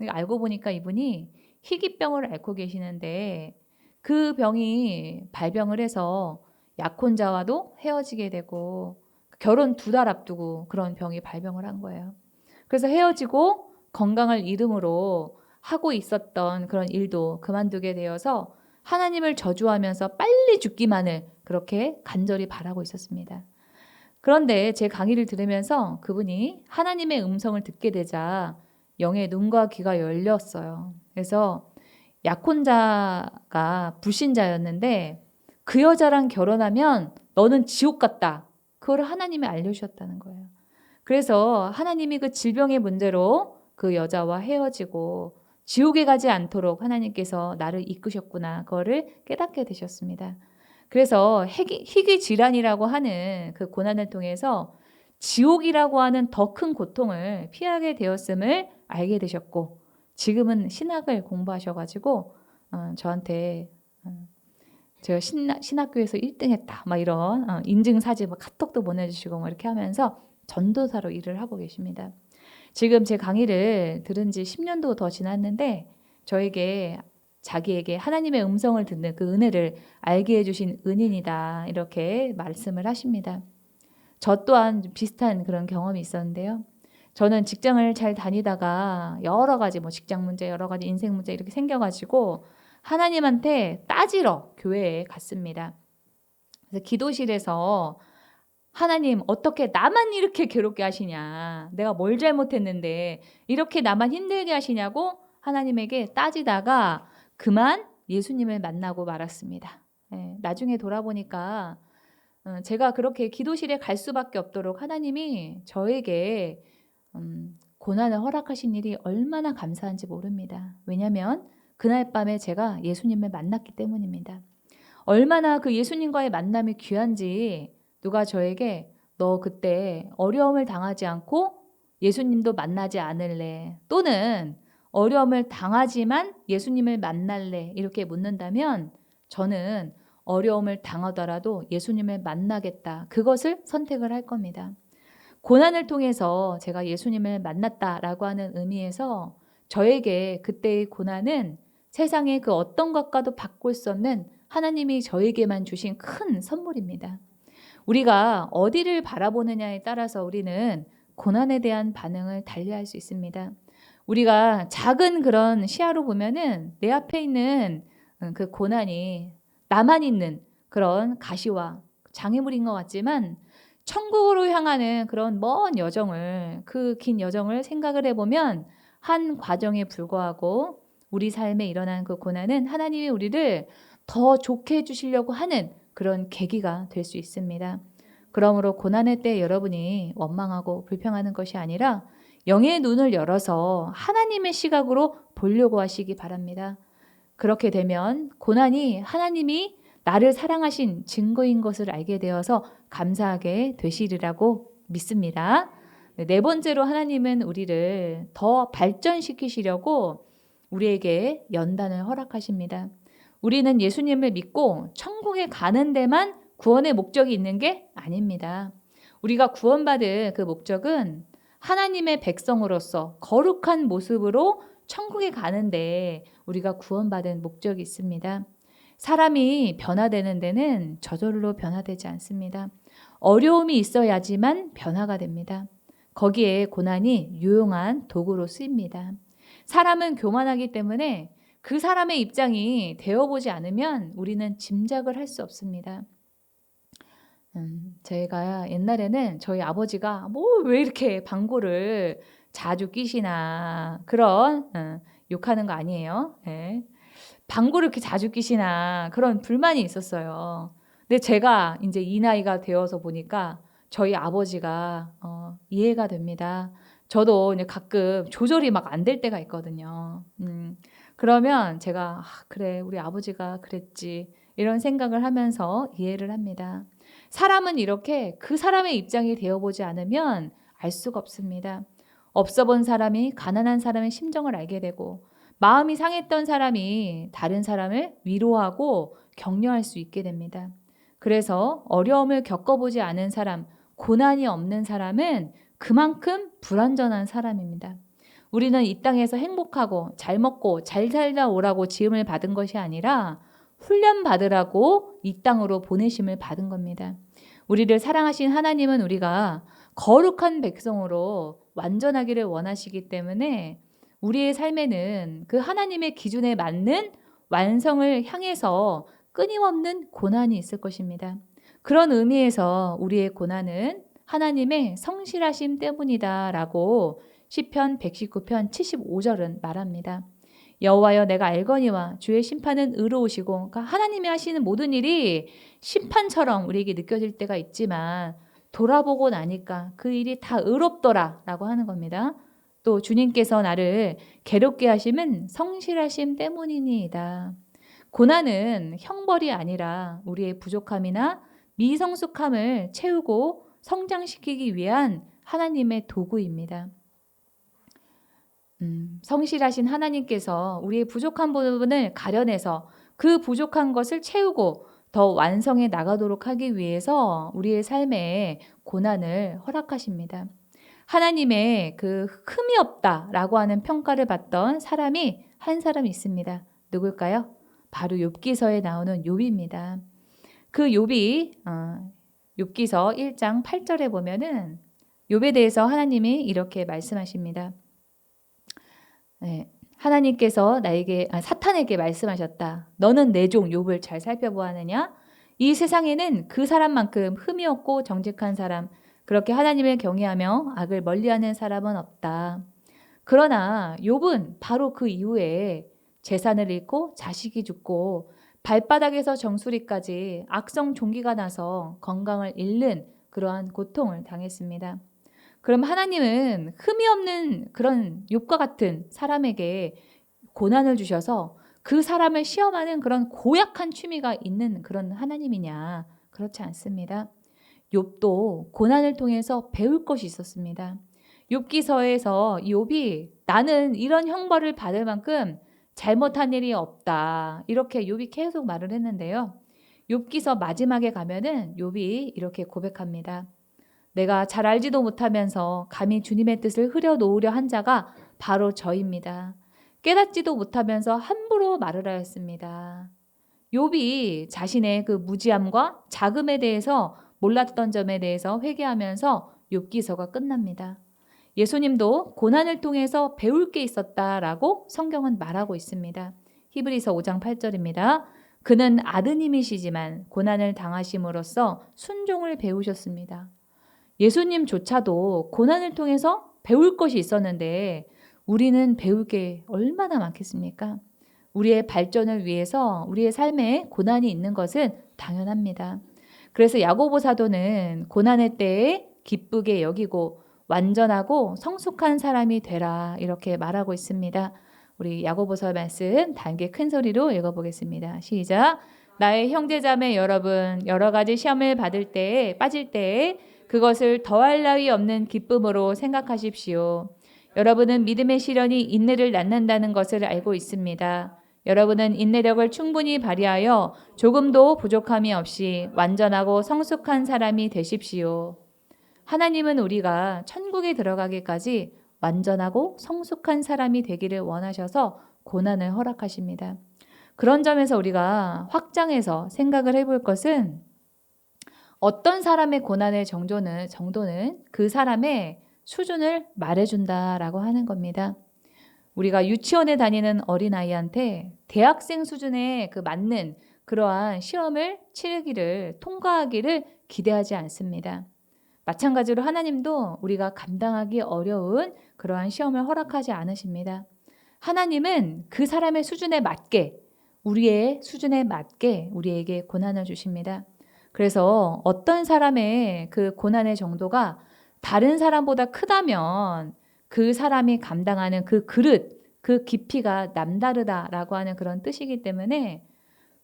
알고 보니까 이분이 희귀병을 앓고 계시는데 그 병이 발병을 해서 약혼자와도 헤어지게 되고 결혼 2달 앞두고 그런 병이 발병을 한 거예요. 그래서 헤어지고 건강을 잃음으로 하고 있었던 그런 일도 그만두게 되어서 하나님을 저주하면서 빨리 죽기만을 그렇게 간절히 바라고 있었습니다. 그런데 제 강의를 들으면서 그분이 하나님의 음성을 듣게 되자 영의 눈과 귀가 열렸어요. 그래서 약혼자가 불신자였는데 그 여자랑 결혼하면 너는 지옥 같다. 그걸 하나님이 알려주셨다는 거예요. 그래서 하나님이 그 질병의 문제로 그 여자와 헤어지고 지옥에 가지 않도록 하나님께서 나를 이끄셨구나. 그거를 깨닫게 되셨습니다. 그래서 희귀 질환이라고 하는 그 고난을 통해서 지옥이라고 하는 더 큰 고통을 피하게 되었음을 알게 되셨고 지금은 신학을 공부하셔가지고 저한테 제가 신학교에서 1등했다 막 이런 인증 사진 막 카톡도 보내주시고 막 이렇게 하면서 전도사로 일을 하고 계십니다. 지금 제 강의를 들은 지 10년도 더 지났는데 저에게 자기에게 하나님의 음성을 듣는 그 은혜를 알게 해주신 은인이다 이렇게 말씀을 하십니다. 저 또한 비슷한 그런 경험이 있었는데요. 저는 직장을 잘 다니다가 여러 가지 뭐 직장 문제, 여러 가지 인생 문제 이렇게 생겨가지고 하나님한테 따지러 교회에 갔습니다. 그래서 기도실에서 하나님 어떻게 나만 이렇게 괴롭게 하시냐. 내가 뭘 잘못했는데 이렇게 나만 힘들게 하시냐고 하나님에게 따지다가 그만 예수님을 만나고 말았습니다. 나중에 돌아보니까 제가 그렇게 기도실에 갈 수밖에 없도록 하나님이 저에게 고난을 허락하신 일이 얼마나 감사한지 모릅니다. 왜냐하면 그날 밤에 제가 예수님을 만났기 때문입니다. 얼마나 그 예수님과의 만남이 귀한지 누가 저에게 너 그때 어려움을 당하지 않고 예수님도 만나지 않을래? 또는 어려움을 당하지만 예수님을 만날래? 이렇게 묻는다면 저는 어려움을 당하더라도 예수님을 만나겠다. 그것을 선택을 할 겁니다. 고난을 통해서 제가 예수님을 만났다라고 하는 의미에서 저에게 그때의 고난은 세상의 그 어떤 것과도 바꿀 수 없는 하나님이 저에게만 주신 큰 선물입니다. 우리가 어디를 바라보느냐에 따라서 우리는 고난에 대한 반응을 달리할 수 있습니다. 우리가 작은 그런 시야로 보면은 내 앞에 있는 그 고난이 나만 있는 그런 가시와 장애물인 것 같지만 천국으로 향하는 그런 먼 여정을, 그 긴 여정을 생각을 해보면 한 과정에 불과하고 우리 삶에 일어난 그 고난은 하나님이 우리를 더 좋게 해주시려고 하는 그런 계기가 될 수 있습니다. 그러므로 고난의 때 여러분이 원망하고 불평하는 것이 아니라 영의 눈을 열어서 하나님의 시각으로 보려고 하시기 바랍니다. 그렇게 되면 고난이 하나님이 나를 사랑하신 증거인 것을 알게 되어서 감사하게 되시리라고 믿습니다. 네 번째로 하나님은 우리를 더 발전시키시려고 우리에게 연단을 허락하십니다. 우리는 예수님을 믿고 천국에 가는 데만 구원의 목적이 있는 게 아닙니다. 우리가 구원받은 그 목적은 하나님의 백성으로서 거룩한 모습으로 천국에 가는데 우리가 구원받은 목적이 있습니다. 사람이 변화되는 데는 저절로 변화되지 않습니다. 어려움이 있어야지만 변화가 됩니다. 거기에 고난이 유용한 도구로 쓰입니다. 사람은 교만하기 때문에 그 사람의 입장이 되어보지 않으면 우리는 짐작을 할 수 없습니다. 제가 옛날에는 저희 아버지가 뭐 왜 이렇게 방구를 자주 끼시나 그런 욕하는 거 아니에요. 네. 방구를 이렇게 자주 끼시나 그런 불만이 있었어요. 근데 제가 이제 이 나이가 되어서 보니까 저희 아버지가 이해가 됩니다. 저도 이제 가끔 조절이 막 안 될 때가 있거든요. 그러면 제가 그래 우리 아버지가 그랬지 이런 생각을 하면서 이해를 합니다. 사람은 이렇게 그 사람의 입장이 되어보지 않으면 알 수가 없습니다. 없어 본 사람이 가난한 사람의 심정을 알게 되고 마음이 상했던 사람이 다른 사람을 위로하고 격려할 수 있게 됩니다. 그래서 어려움을 겪어보지 않은 사람, 고난이 없는 사람은 그만큼 불완전한 사람입니다. 우리는 이 땅에서 행복하고 잘 먹고 잘 살다 오라고 지음을 받은 것이 아니라 훈련 받으라고 이 땅으로 보내심을 받은 겁니다. 우리를 사랑하신 하나님은 우리가 거룩한 백성으로 완전하기를 원하시기 때문에 우리의 삶에는 그 하나님의 기준에 맞는 완성을 향해서 끊임없는 고난이 있을 것입니다. 그런 의미에서 우리의 고난은 하나님의 성실하심 때문이다 라고 시편 119편 75절은 말합니다. 여호와여 내가 알거니와 주의 심판은 의로우시고, 그러니까 하나님이 하시는 모든 일이 심판처럼 우리에게 느껴질 때가 있지만 돌아보고 나니까 그 일이 다 의롭더라 라고 하는 겁니다. 또 주님께서 나를 괴롭게 하심은 성실하심 때문이니이다. 고난은 형벌이 아니라 우리의 부족함이나 미성숙함을 채우고 성장시키기 위한 하나님의 도구입니다. 성실하신 하나님께서 우리의 부족한 부분을 가려내서 그 부족한 것을 채우고 더 완성해 나가도록 하기 위해서 우리의 삶에 고난을 허락하십니다. 하나님의 그 흠이 없다라고 하는 평가를 받던 사람이 한 사람이 있습니다. 누굴까요? 바로 욥기서에 나오는 욥입니다. 그 욥이 욥기서 1장 8절에 보면은 욥에 대해서 하나님이 이렇게 말씀하십니다. 네, 하나님께서 사탄에게 말씀하셨다. 너는 내 종 욥을 잘 살펴보았느냐? 이 세상에는 그 사람만큼 흠이 없고 정직한 사람, 그렇게 하나님을 경외하며 악을 멀리하는 사람은 없다. 그러나 욥은 바로 그 이후에 재산을 잃고 자식이 죽고 발바닥에서 정수리까지 악성 종기가 나서 건강을 잃는 그러한 고통을 당했습니다. 그럼 하나님은 흠이 없는 그런 욥과 같은 사람에게 고난을 주셔서 그 사람을 시험하는 그런 고약한 취미가 있는 그런 하나님이냐? 그렇지 않습니다. 욥도 고난을 통해서 배울 것이 있었습니다. 욥기서에서 욥이 나는 이런 형벌을 받을 만큼 잘못한 일이 없다. 이렇게 욥이 계속 말을 했는데요. 욥기서 마지막에 가면은 욥이 이렇게 고백합니다. 내가 잘 알지도 못하면서 감히 주님의 뜻을 흐려놓으려 한 자가 바로 저입니다. 깨닫지도 못하면서 함부로 말을 하였습니다. 욥이 자신의 그 무지함과 자금에 대해서 몰랐던 점에 대해서 회개하면서 욥기서가 끝납니다. 예수님도 고난을 통해서 배울 게 있었다라고 성경은 말하고 있습니다. 히브리서 5장 8절입니다. 그는 아드님이시지만 고난을 당하심으로써 순종을 배우셨습니다. 예수님조차도 고난을 통해서 배울 것이 있었는데 우리는 배울 게 얼마나 많겠습니까? 우리의 발전을 위해서 우리의 삶에 고난이 있는 것은 당연합니다. 그래서 야고보 사도는 고난의 때에 기쁘게 여기고 완전하고 성숙한 사람이 되라 이렇게 말하고 있습니다. 우리 야고보서 말씀 단계 큰 소리로 읽어보겠습니다. 시작. 나의 형제자매 여러분, 여러 가지 시험을 받을 때에 빠질 때에 그것을 더할 나위 없는 기쁨으로 생각하십시오. 여러분은 믿음의 시련이 인내를 낳는다는 것을 알고 있습니다. 여러분은 인내력을 충분히 발휘하여 조금도 부족함이 없이 완전하고 성숙한 사람이 되십시오. 하나님은 우리가 천국에 들어가기까지 완전하고 성숙한 사람이 되기를 원하셔서 고난을 허락하십니다. 그런 점에서 우리가 확장해서 생각을 해볼 것은 어떤 사람의 고난의 정도는 그 사람의 수준을 말해준다라고 하는 겁니다. 우리가 유치원에 다니는 어린아이한테 대학생 수준에 맞는 그러한 시험을 치르기를 통과하기를 기대하지 않습니다. 마찬가지로 하나님도 우리가 감당하기 어려운 그러한 시험을 허락하지 않으십니다. 하나님은 그 사람의 수준에 맞게 우리의 수준에 맞게 우리에게 고난을 주십니다. 그래서 어떤 사람의 그 고난의 정도가 다른 사람보다 크다면 그 사람이 감당하는 그 그릇, 그 깊이가 남다르다라고 하는 그런 뜻이기 때문에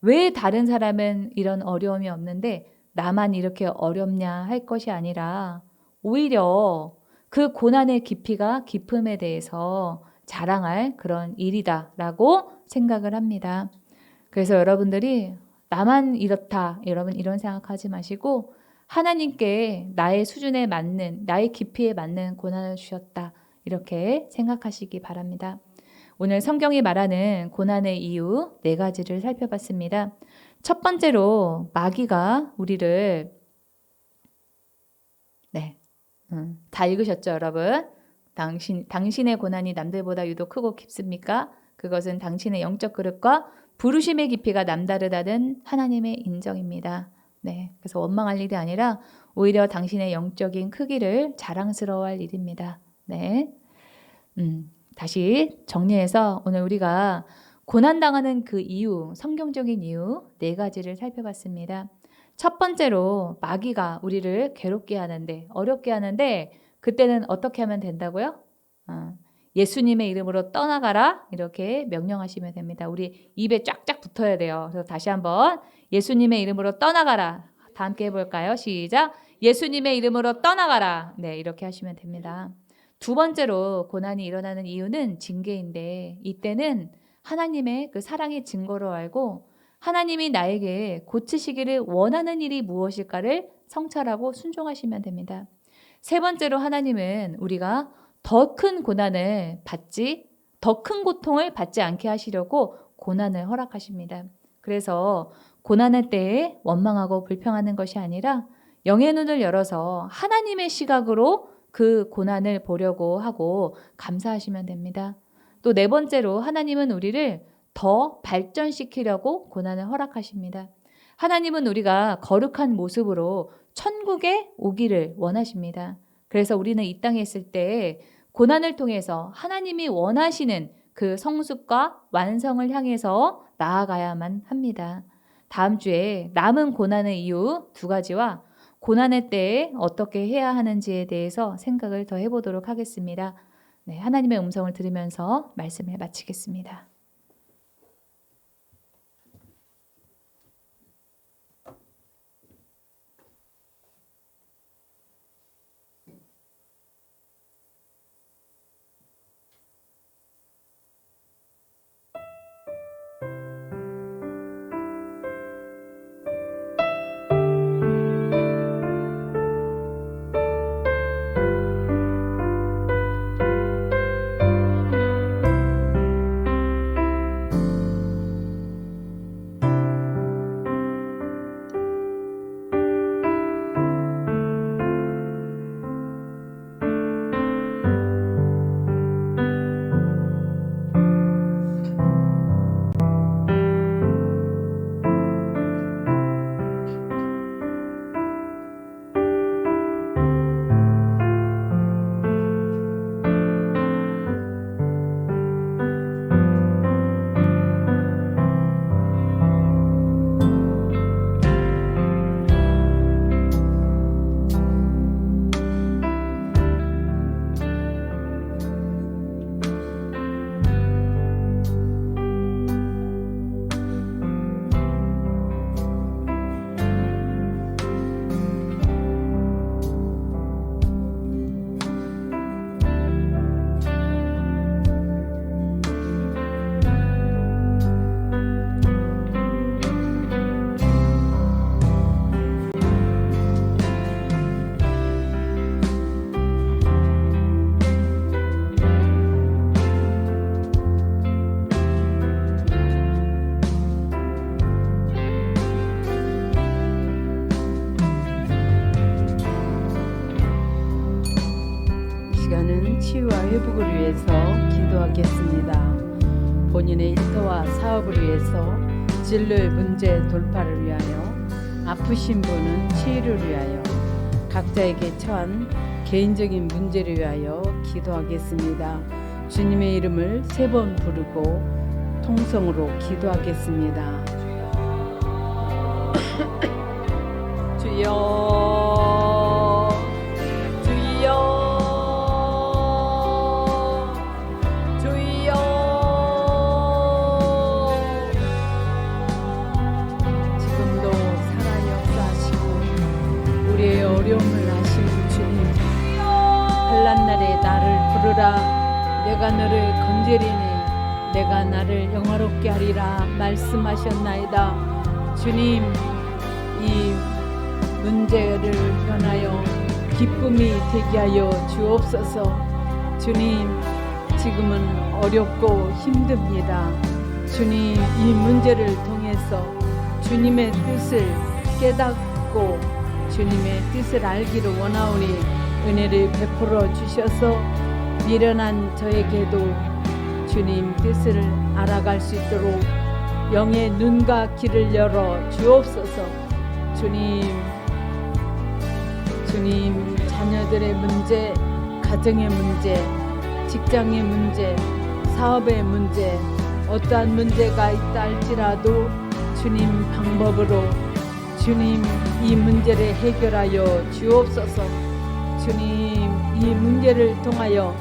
왜 다른 사람은 이런 어려움이 없는데 나만 이렇게 어렵냐 할 것이 아니라 오히려 그 고난의 깊이가 깊음에 대해서 자랑할 그런 일이다라고 생각을 합니다. 그래서 여러분들이 나만 이렇다, 여러분 이런 생각하지 마시고 하나님께 나의 수준에 맞는, 나의 깊이에 맞는 고난을 주셨다. 이렇게 생각하시기 바랍니다. 오늘 성경이 말하는 고난의 이유 4가지를 살펴봤습니다. 첫 번째로 마귀가 우리를 다 읽으셨죠, 여러분? 당신의 고난이 남들보다 유독 크고 깊습니까? 그것은 당신의 영적 그릇과 부르심의 깊이가 남다르다는 하나님의 인정입니다. 그래서 원망할 일이 아니라 오히려 당신의 영적인 크기를 자랑스러워할 일입니다. 다시 정리해서 오늘 우리가 고난당하는 그 이유, 성경적인 이유 4가지를 살펴봤습니다. 첫 번째로 마귀가 우리를 괴롭게 하는데, 어렵게 하는데 그때는 어떻게 하면 된다고요? 예수님의 이름으로 떠나가라 이렇게 명령하시면 됩니다. 우리 입에 쫙쫙 붙어야 돼요. 그래서 다시 한번 예수님의 이름으로 떠나가라. 다 함께 해볼까요? 시작. 예수님의 이름으로 떠나가라. 이렇게 하시면 됩니다. 두 번째로 고난이 일어나는 이유는 징계인데 이때는 하나님의 그 사랑의 증거로 알고 하나님이 나에게 고치시기를 원하는 일이 무엇일까를 성찰하고 순종하시면 됩니다. 세 번째로 하나님은 우리가 더 큰 고난을 더 큰 고통을 받지 않게 하시려고 고난을 허락하십니다. 그래서 고난의 때에 원망하고 불평하는 것이 아니라 영의 눈을 열어서 하나님의 시각으로 그 고난을 보려고 하고 감사하시면 됩니다. 또 4번째로 하나님은 우리를 더 발전시키려고 고난을 허락하십니다. 하나님은 우리가 거룩한 모습으로 천국에 오기를 원하십니다. 그래서 우리는 이 땅에 있을 때 고난을 통해서 하나님이 원하시는 그 성숙과 완성을 향해서 나아가야만 합니다. 다음 주에 남은 고난의 이유 2가지와 고난의 때에 어떻게 해야 하는지에 대해서 생각을 더 해보도록 하겠습니다. 하나님의 음성을 들으면서 말씀을 마치겠습니다. 이제는 치유와 회복을 위해서 기도하겠습니다. 본인의 일터와 사업을 위해서, 진로의 문제 돌파를 위하여, 아프신 분은 치유를 위하여, 각자에게 처한 개인적인 문제를 위하여 기도하겠습니다. 주님의 이름을 3번 부르고 통성으로 기도하겠습니다. 주여, 주여, 주여. 지금도 살아 역사하시고 우리의 어려움을 아시는 주님, 환난 날에 나를 부르라. 내가 너를 건지리니 내가 나를 영화롭게 하리라 말씀하셨나이다. 주님, 이 문제를 변하여 기쁨이 되게 하여 주옵소서. 주님, 지금은 어렵고 힘듭니다. 주님, 이 문제를 통해서 주님의 뜻을 깨닫고 주님의 뜻을 알기를 원하오니 은혜를 베풀어 주셔서 미련한 저에게도 주님 뜻을 알아갈 수 있도록 영의 눈과 귀를 열어 주옵소서. 주님, 자녀들의 문제, 가정의 문제, 직장의 문제, 사업의 문제, 어떠한 문제가 있다 할지라도 주님 방법으로 주님 이 문제를 해결하여 주옵소서. 주님, 이 문제를 통하여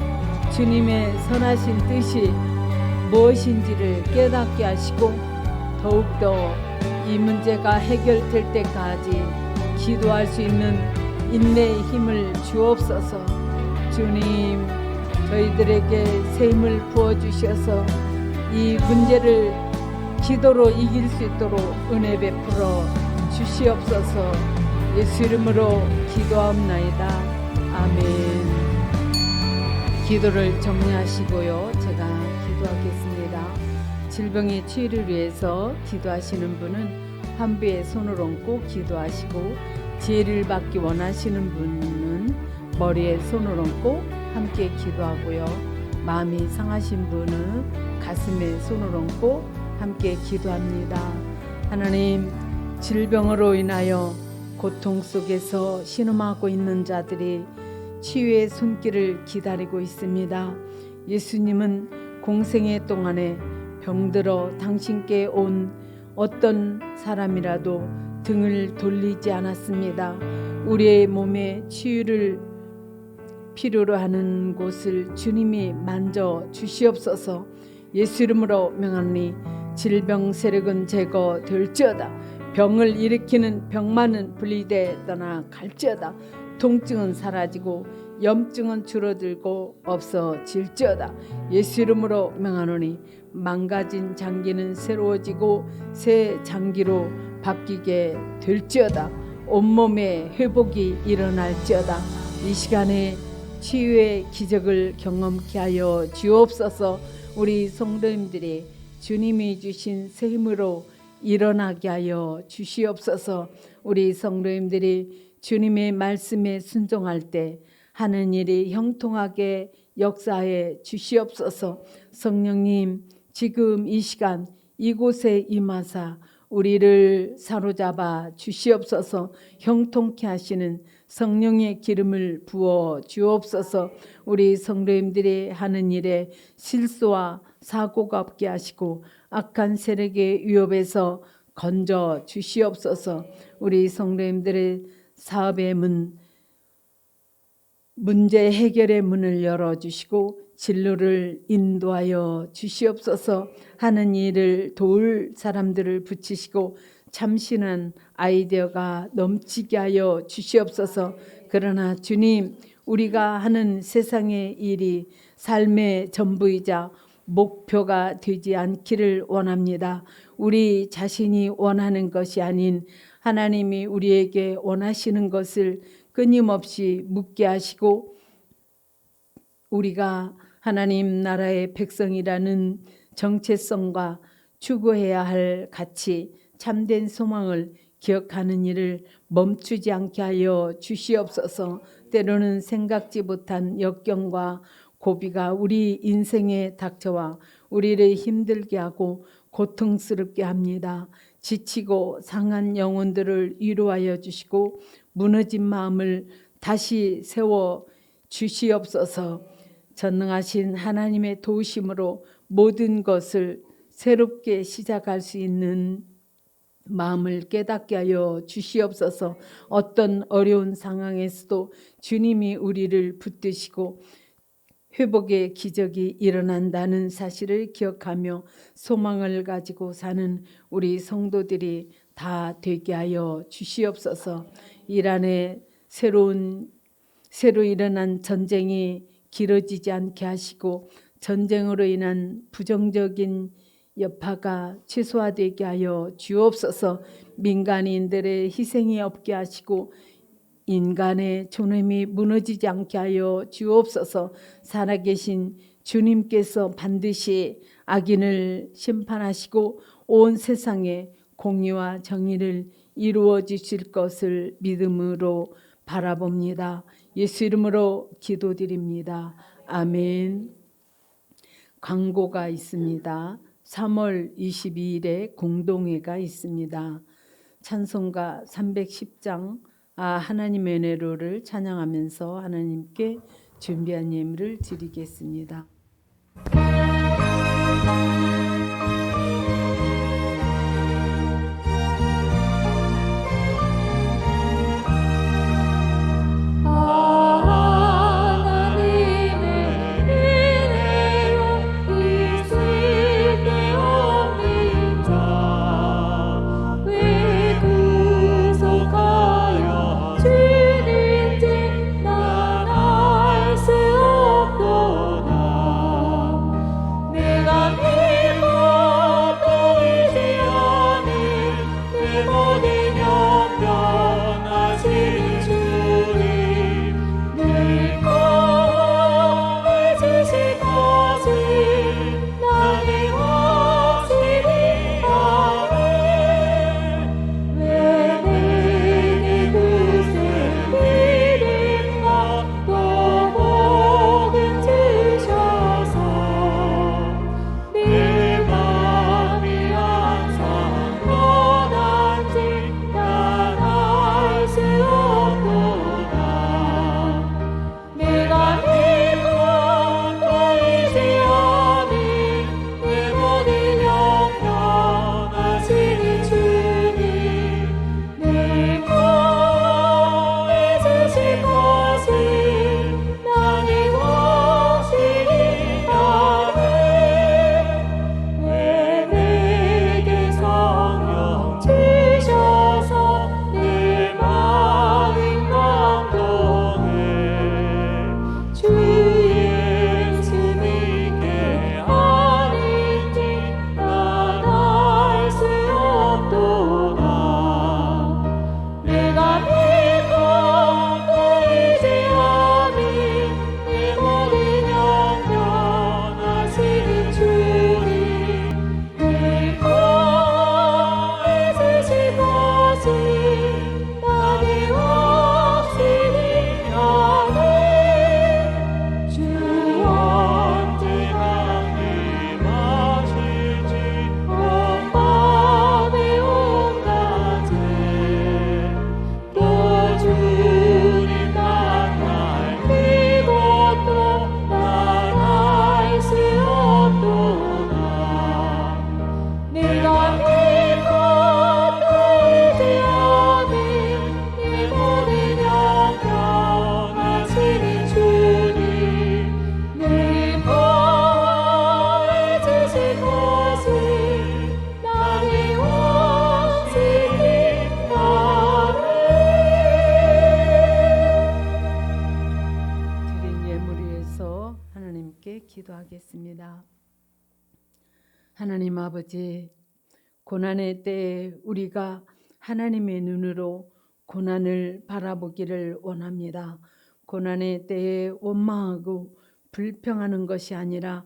주님의 선하신 뜻이 무엇인지를 깨닫게 하시고 더욱더 이 문제가 해결될 때까지 기도할 수 있는 인내의 힘을 주옵소서. 주님, 저희들에게 새 힘을 부어주셔서 이 문제를 기도로 이길 수 있도록 은혜 베풀어 주시옵소서. 예수 이름으로 기도하옵나이다. 아멘. 기도를 정리하시고요. 제가 기도하겠습니다. 질병의 치유를 위해서 기도하시는 분은 환부에 손을 얹고 기도하시고, 지혜를 받기 원하시는 분은 머리에 손을 얹고 함께 기도하고요. 마음이 상하신 분은 가슴에 손을 얹고 함께 기도합니다. 하나님, 질병으로 인하여 고통 속에서 신음하고 있는 자들이 치유의 손길을 기다리고 있습니다. 예수님은 공생애 동안에 병들어 당신께 온 어떤 사람이라도 등을 돌리지 않았습니다. 우리의 몸에 치유를 필요로 하는 곳을 주님이 만져 주시옵소서. 예수 이름으로 명하니 질병 세력은 제거될지어다. 병을 일으키는 병만은 분리돼 떠나 갈지어다. 통증은 사라지고 염증은 줄어들고 없어질지어다. 예수 이름으로 명하노니 망가진 장기는 새로워지고 새 장기로 바뀌게 될지어다. 온몸에 회복이 일어날지어다. 이 시간에 치유의 기적을 경험케 하여 주옵소서. 우리 성도님들이 주님이 주신 새 힘으로 일어나게 하여 주시옵소서. 우리 성도님들이 주님의 말씀에 순종할 때 하는 일이 형통하게 역사해 주시옵소서. 성령님, 지금 이 시간 이곳에 임하사 우리를 사로잡아 주시옵소서. 형통케 하시는 성령의 기름을 부어 주옵소서. 우리 성도님들이 하는 일에 실수와 사고가 없게 하시고 악한 세력의 위협에서 건져 주시옵소서. 우리 성도님들의 사업의 문제 해결의 문을 열어주시고 진로를 인도하여 주시옵소서. 하는 일을 도울 사람들을 붙이시고 참신한 아이디어가 넘치게 하여 주시옵소서. 그러나 주님, 우리가 하는 세상의 일이 삶의 전부이자 목표가 되지 않기를 원합니다. 우리 자신이 원하는 것이 아닌 하나님이 우리에게 원하시는 것을 끊임없이 묻게 하시고, 우리가 하나님 나라의 백성이라는 정체성과 추구해야 할 가치, 참된 소망을 기억하는 일을 멈추지 않게 하여 주시옵소서. 때로는 생각지 못한 역경과 고비가 우리 인생에 닥쳐와 우리를 힘들게 하고 고통스럽게 합니다. 지치고 상한 영혼들을 위로하여 주시고 무너진 마음을 다시 세워 주시옵소서. 전능하신 하나님의 도우심으로 모든 것을 새롭게 시작할 수 있는 마음을 깨닫게 하여 주시옵소서. 어떤 어려운 상황에서도 주님이 우리를 붙드시고 회복의 기적이 일어난다는 사실을 기억하며 소망을 가지고 사는 우리 성도들이 다 되게 하여 주시옵소서. 이란에 새로 일어난 전쟁이 길어지지 않게 하시고 전쟁으로 인한 부정적인 여파가 최소화되게 하여 주옵소서. 민간인들의 희생이 없게 하시고 인간의 존엄이 무너지지 않게 하여 주옵소서. 살아계신 주님께서 반드시 악인을 심판하시고 온 세상에 공의와 정의를 이루어 주실 것을 믿음으로 바라봅니다. 예수 이름으로 기도드립니다. 아멘. 광고가 있습니다. 3월 22일에 공동회가 있습니다. 찬송가 310장 하나님의 은혜로를 찬양하면서 하나님께 준비한 예물을 드리겠습니다. 기도하겠습니다. 하나님 아버지, 고난의 때에 우리가 하나님의 눈으로 고난을 바라보기를 원합니다. 고난의 때에 원망하고 불평하는 것이 아니라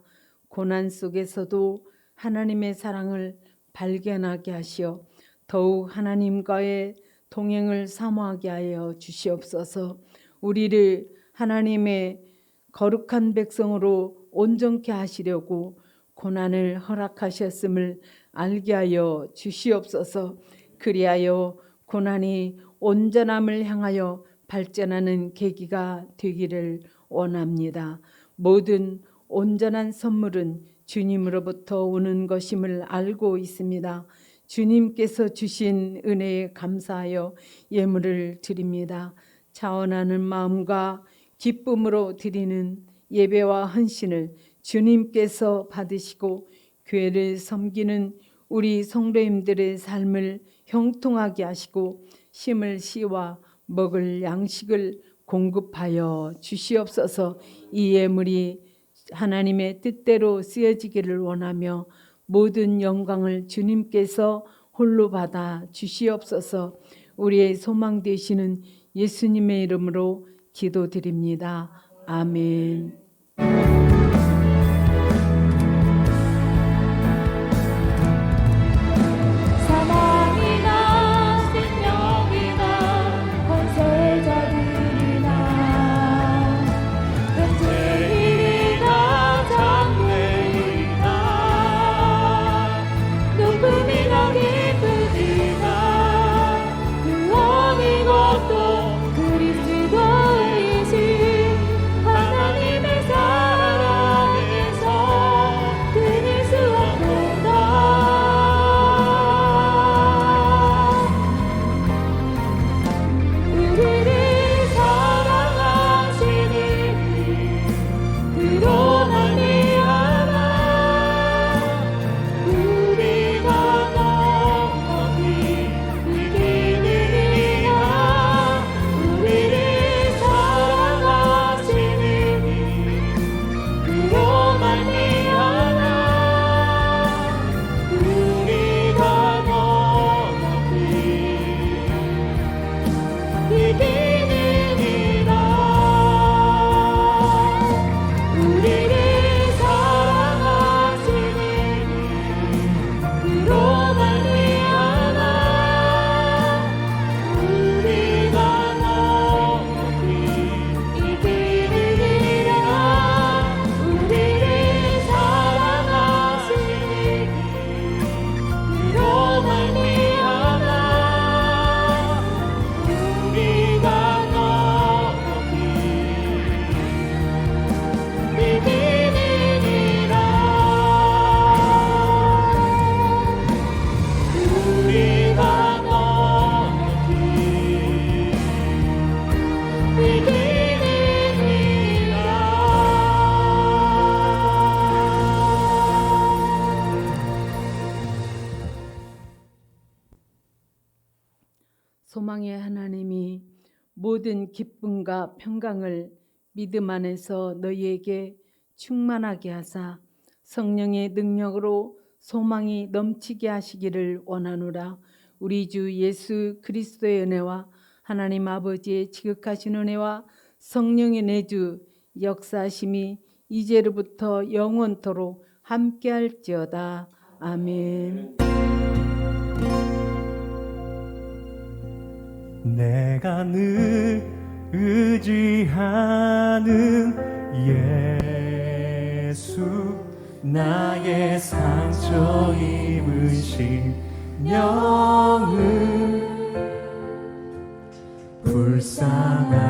고난 속에서도 하나님의 사랑을 발견하게 하시어 더욱 하나님과의 동행을 사모하게 하여 주시옵소서. 우리를 하나님의 거룩한 백성으로 온전케 하시려고 고난을 허락하셨음을 알게 하여 주시옵소서. 그리하여 고난이 온전함을 향하여 발전하는 계기가 되기를 원합니다. 모든 온전한 선물은 주님으로부터 오는 것임을 알고 있습니다. 주님께서 주신 은혜에 감사하여 예물을 드립니다. 자원하는 마음과 기쁨으로 드리는 예배와 헌신을 주님께서 받으시고 교회를 섬기는 우리 성도님들의 삶을 형통하게 하시고 심을 씨와 먹을 양식을 공급하여 주시옵소서. 이 예물이 하나님의 뜻대로 쓰여지기를 원하며 모든 영광을 주님께서 홀로 받아 주시옵소서. 우리의 소망 되시는 예수님의 이름으로 기도드립니다. 아멘. 사망이나 생명이나 권세자들이나 현재일이나 장래일이나 높음이나 깊음이나 그 어느 것도 그리스도이신 하나님의 사랑에서 끊을 수 없도다. 우리를 사랑하시니 그로 말미암아 우리가 높이 이기느니라. 우리를 사랑하시니 그로 말미암아 우리가 높이 이기느니라. 우리를 사랑하시니 그로 말미암아 우리가 높이 이기느니라. 우리를 사랑하시니 그로 말미암아 우리가 높이 이기느니라. 우리가 높이 소망의 하나님이 모든 기쁨과 평강을 믿음 안에서 너희에게 충만하게 하사 성령의 능력으로 소망이 넘치게 하시기를 원하노라. 우리 주 예수 그리스도의 은혜와 하나님 아버지의 지극하신 은혜와 성령의 내주 역사하심이 이제로부터 영원토록 함께할지어다. 아멘. 내가 늘 의지하는 예수, 나의 상처 입으신 명을 불쌍한